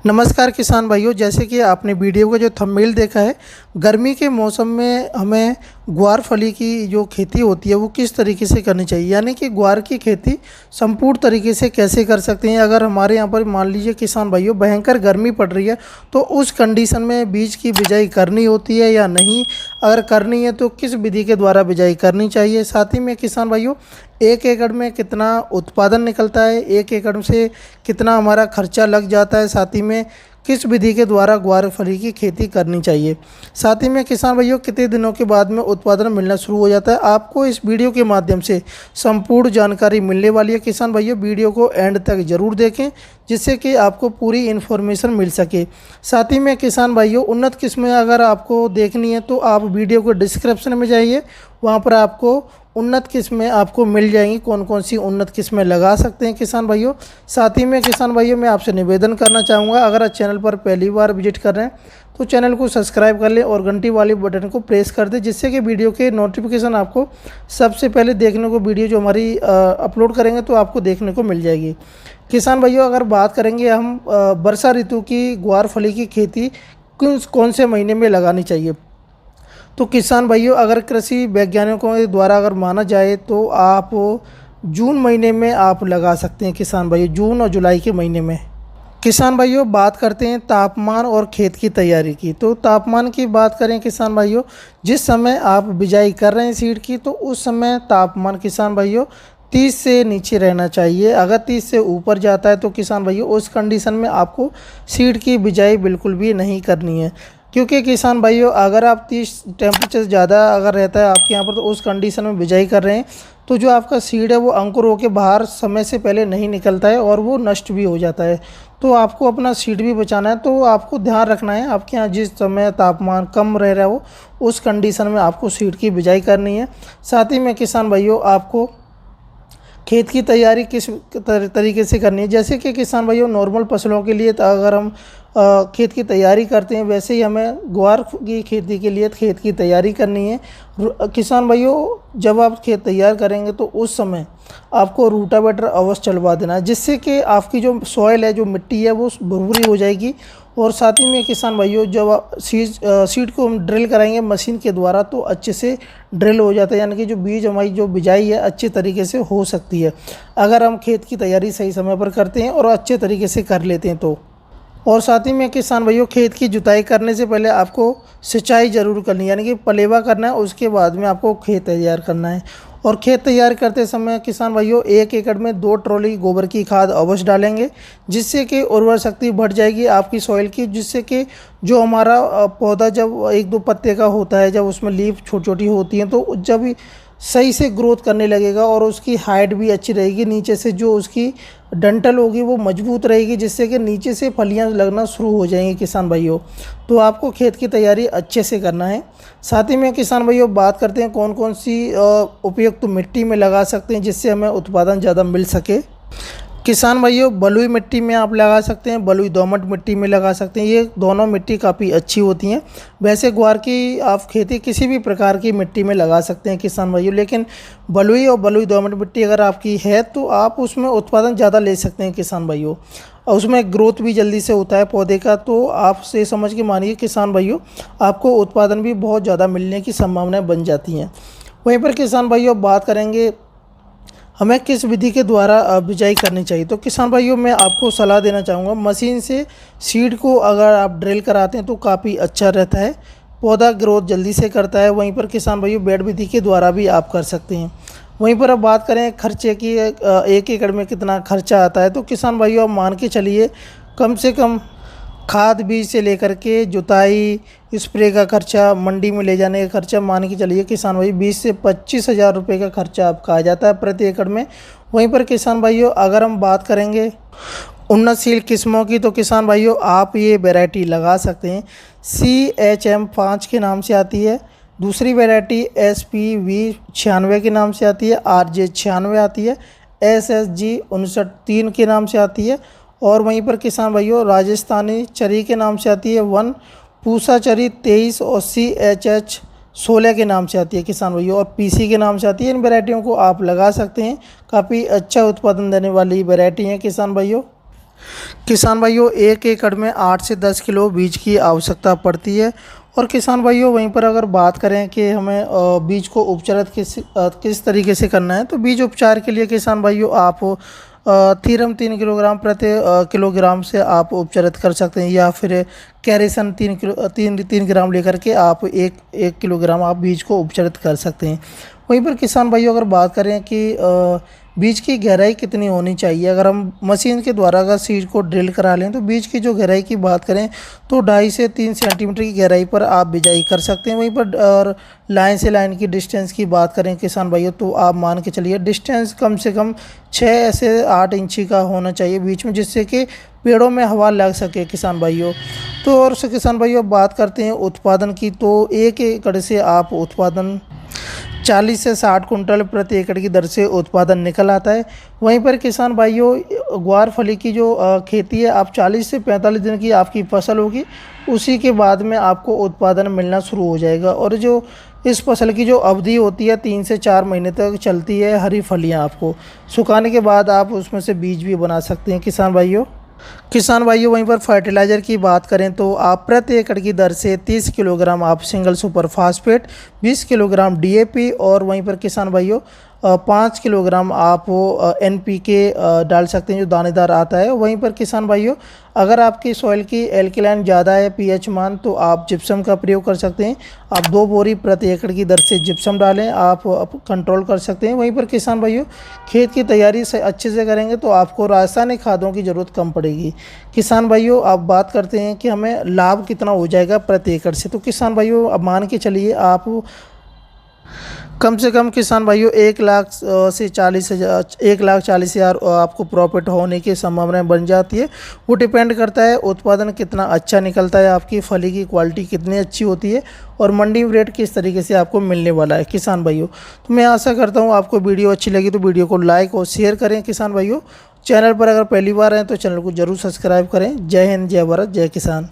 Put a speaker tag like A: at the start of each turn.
A: नमस्कार किसान भाइयों, जैसे कि आपने वीडियो का जो थंबनेल देखा है, गर्मी के मौसम में हमें ग्वार फली की जो खेती होती है वो किस तरीके से करनी चाहिए, यानी कि ग्वार की खेती संपूर्ण तरीके से कैसे कर सकते हैं। अगर हमारे यहाँ पर मान लीजिए किसान भाइयों भयंकर गर्मी पड़ रही है, तो उस कंडीशन में बीज की बिजाई करनी होती है या नहीं, अगर करनी है तो किस विधि के द्वारा बिजाई करनी चाहिए। साथ ही में किसान भाइयों, 1 एकड़ में कितना उत्पादन निकलता है, 1 एकड़ से कितना हमारा खर्चा लग जाता है, साथ ही में किस विधि के द्वारा ग्वार फली की खेती करनी चाहिए। साथ ही में किसान भाइयों कितने दिनों के बाद में उत्पादन मिलना शुरू हो जाता है, आपको इस वीडियो के माध्यम से संपूर्ण जानकारी मिलने वाली है। किसान भाइयों वीडियो को एंड तक ज़रूर देखें, जिससे कि आपको पूरी इन्फॉर्मेशन मिल सके। साथ ही में किसान भाइयों उन्नत किस्में अगर आपको देखनी है तो आप वीडियो को डिस्क्रिप्शन में जाइए, वहाँ पर आपको उन्नत किस्में आपको मिल जाएंगी, कौन कौन सी उन्नत किस्में लगा सकते हैं किसान भाइयों। साथ ही में किसान भाइयों मैं आपसे निवेदन करना चाहूँगा, अगर आप चैनल पर पहली बार विजिट कर रहे हैं तो चैनल को सब्सक्राइब कर लें और घंटी वाली बटन को प्रेस कर दें, जिससे कि वीडियो के नोटिफिकेशन आपको सबसे पहले देखने को, वीडियो जो हमारी अपलोड करेंगे तो आपको देखने को मिल जाएगी। किसान भाइयों अगर बात करेंगे हम वर्षा ऋतु की ग्वार फली की खेती कौन से महीने में लगानी चाहिए, तो किसान भाइयों अगर कृषि वैज्ञानिकों के द्वारा अगर माना जाए तो आप जून महीने में आप लगा सकते हैं किसान भाइयों, जून और जुलाई के महीने में। किसान भाइयों बात करते हैं तापमान और खेत की तैयारी की, तो तापमान की बात करें किसान भाइयों, जिस समय आप बिजाई कर रहे हैं सीड की तो उस समय तापमान किसान भाइयों 30 से नीचे रहना चाहिए। अगर 30 से ऊपर जाता है तो किसान भाइयों उस कंडीशन में आपको सीड की बिजाई बिल्कुल भी नहीं करनी है, क्योंकि किसान भाइयों अगर आप 30 टेम्परेचर ज़्यादा अगर रहता है आपके यहाँ पर तो उस कंडीशन में बिजाई कर रहे हैं तो जो आपका सीड है वो अंकुर होकर बाहर समय से पहले नहीं निकलता है और वो नष्ट भी हो जाता है। तो आपको अपना सीड भी बचाना है, तो आपको ध्यान रखना है आपके यहाँ जिस समय तापमान कम रह रहा है वो उस कंडीशन में आपको सीड की बिजाई करनी है। साथ ही में किसान भाइयों आपको खेत की तैयारी किस तरीके से करनी है, जैसे कि किसान भाइयों नॉर्मल फसलों के लिए तो अगर हम खेत की तैयारी करते हैं, वैसे ही हमें ग्वार की खेती के लिए खेत की तैयारी करनी है। किसान भाइयों जब आप खेत तैयार करेंगे तो उस समय आपको रूटावेटर अवश्य चलवा देना है, जिससे कि आपकी जो सॉइल है, जो मिट्टी है वो भुरभुरी हो जाएगी। और साथ ही में किसान भाइयों जब आप सीड को हम ड्रिल कराएंगे मशीन के द्वारा तो अच्छे से ड्रिल हो जाता है, यानी कि जो बीज हमारी जो बिजाई है अच्छे तरीके से हो सकती है अगर हम खेत की तैयारी सही समय पर करते हैं और अच्छे तरीके से कर लेते हैं तो। और साथ ही में किसान भाइयों खेत की जुताई करने से पहले आपको सिंचाई ज़रूर करनी है, यानी कि पलेवा करना है, उसके बाद में आपको खेत तैयार करना है। और खेत तैयार करते समय किसान भाइयों 1 एकड़ में 2 ट्रॉली गोबर की खाद अवश्य डालेंगे, जिससे कि उर्वर शक्ति बढ़ जाएगी आपकी सॉइल की, जिससे कि जो हमारा पौधा जब 1-2 पत्ते का होता है, जब उसमें लीफ छोटी छोटी होती हैं तो जब सही से ग्रोथ करने लगेगा और उसकी हाइट भी अच्छी रहेगी, नीचे से जो उसकी डंठल होगी वो मजबूत रहेगी, जिससे कि नीचे से फलियां लगना शुरू हो जाएंगी किसान भाइयों। तो आपको खेत की तैयारी अच्छे से करना है। साथ ही में किसान भाइयों बात करते हैं कौन कौन सी उपयुक्त मिट्टी में लगा सकते हैं जिससे हमें उत्पादन ज़्यादा मिल सके। किसान भाइयों बलुई मिट्टी में आप लगा सकते हैं, बलुई दोमट मिट्टी में लगा सकते हैं, ये दोनों मिट्टी काफ़ी अच्छी होती हैं। वैसे ग्वार की आप खेती किसी भी प्रकार की मिट्टी में लगा सकते हैं किसान भाइयों, लेकिन बलुई और बलुई दोमट मिट्टी अगर आपकी है तो आप उसमें उत्पादन ज़्यादा ले सकते हैं किसान भाइयों, और उसमें ग्रोथ भी जल्दी से होता है पौधे का। तो आप से समझ के मानिए किसान भाइयों आपको उत्पादन भी बहुत ज़्यादा मिलने की संभावनाएँ बन जाती हैं। वहीं पर किसान भाइयों बात करेंगे हमें किस विधि के द्वारा बिजाई करनी चाहिए, तो किसान भाइयों मैं आपको सलाह देना चाहूँगा मशीन से सीड को अगर आप ड्रिल कराते हैं तो काफ़ी अच्छा रहता है, पौधा ग्रोथ जल्दी से करता है। वहीं पर किसान भाइयों बेड विधि के द्वारा भी आप कर सकते हैं। वहीं पर अब बात करें खर्चे की, 1 एकड़ में कितना खर्चा आता है, तो किसान भाइयों आप मान के चलिए कम से कम खाद बीज से लेकर के जुताई, स्प्रे का खर्चा, मंडी में ले जाने का खर्चा, मान के चलिए किसान भाई 20 से 25 हज़ार रुपये का खर्चा आपका आ जाता है प्रति एकड़ में। वहीं पर किसान भाइयों अगर हम बात करेंगे उन्नतशील किस्मों की, तो किसान भाइयों आप ये वैरायटी लगा सकते हैं। CHM5 के नाम से आती है, दूसरी वैरायटी SPV 96 के नाम से आती है, RJ 96 आती है, SSG 59 के नाम से आती है, और वहीं पर किसान भाइयों राजस्थानी चरी के नाम से आती है 1, पूसा चरी 23 और CHH 16 के नाम से आती है किसान भाइयों, और PC के नाम से आती है। इन वैरायटियों को आप लगा सकते हैं, काफ़ी अच्छा उत्पादन देने वाली वैरायटी है किसान भाइयों। किसान भाइयों 1 एकड़ में 8 से 10 किलो बीज की आवश्यकता पड़ती है। और किसान भाइयों वहीं पर अगर बात करें कि हमें बीज को उपचारित किस तरीके से करना है, तो बीज उपचार के लिए किसान भाइयों आप थीरम 3 किलोग्राम प्रति किलोग्राम से आप उपचारित कर सकते हैं, या फिर कैरेसन 3 ग्राम लेकर के आप एक किलोग्राम आप बीज को उपचारित कर सकते हैं। वहीं पर किसान भाइयों अगर बात करें कि बीज की गहराई कितनी होनी चाहिए, अगर हम मशीन के द्वारा अगर सीड को ड्रिल करा लें तो बीज की जो गहराई की बात करें तो 2.5 से 3 सेंटीमीटर की गहराई पर आप बिजाई कर सकते हैं। वहीं पर और लाइन से लाइन की डिस्टेंस की बात करें किसान भाइयों, तो आप मान के चलिए डिस्टेंस कम से कम 6 से 8 इंची का होना चाहिए बीच में, जिससे कि पेड़ों में हवा लग सके किसान भाइयों। तो और से किसान भाइयों बात करते हैं उत्पादन की, तो 1 एकड़ से आप उत्पादन 40 से 60 कुंटल प्रति एकड़ की दर से उत्पादन निकल आता है। वहीं पर किसान भाइयों ग्वार फली की जो खेती है, आप 40 से 45 दिन की आपकी फसल होगी, उसी के बाद में आपको उत्पादन मिलना शुरू हो जाएगा। और जो इस फसल की जो अवधि होती है 3 से 4 महीने तक चलती है। हरी फलियां आपको सुखाने के बाद आप उसमें से बीज भी बना सकते हैं किसान भाइयों वहीं पर फर्टिलाइज़र की बात करें तो आप प्रति एकड़ की दर से 30 किलोग्राम आप single super phosphate, 20 kilogram DAP और वहीं पर किसान भाइयों 5 किलोग्राम आप एनपीके डाल सकते हैं जो दानेदार आता है। वहीं पर किसान भाइयों अगर आपकी सॉइल की एल्कलाइन ज़्यादा है पीएच मान, तो आप जिप्सम का प्रयोग कर सकते हैं। आप 2 बोरी प्रति एकड़ की दर से जिप्सम डालें, आप कंट्रोल कर सकते हैं। वहीं पर किसान भाइयों खेत की तैयारी से अच्छे से करेंगे तो आपको रासायनिक खादों की ज़रूरत कम पड़ेगी। किसान भाइयों आप बात करते हैं कि हमें लाभ कितना हो जाएगा प्रति एकड़ से, तो किसान भाइयों अब मान के चलिए आप कम से कम किसान भाइयों 1,40,000 आपको प्रॉफिट होने की संभावना बन जाती है। वो डिपेंड करता है उत्पादन कितना अच्छा निकलता है, आपकी फली की क्वालिटी कितनी अच्छी होती है और मंडी में रेट किस तरीके से आपको मिलने वाला है किसान भाइयों। तो मैं आशा करता हूँ आपको वीडियो अच्छी लगी तो वीडियो को लाइक और शेयर करें किसान भाइयों। चैनल पर अगर पहली बार हैं तो चैनल को जरूर सब्सक्राइब करें। जय हिंद, जय भारत, जय किसान।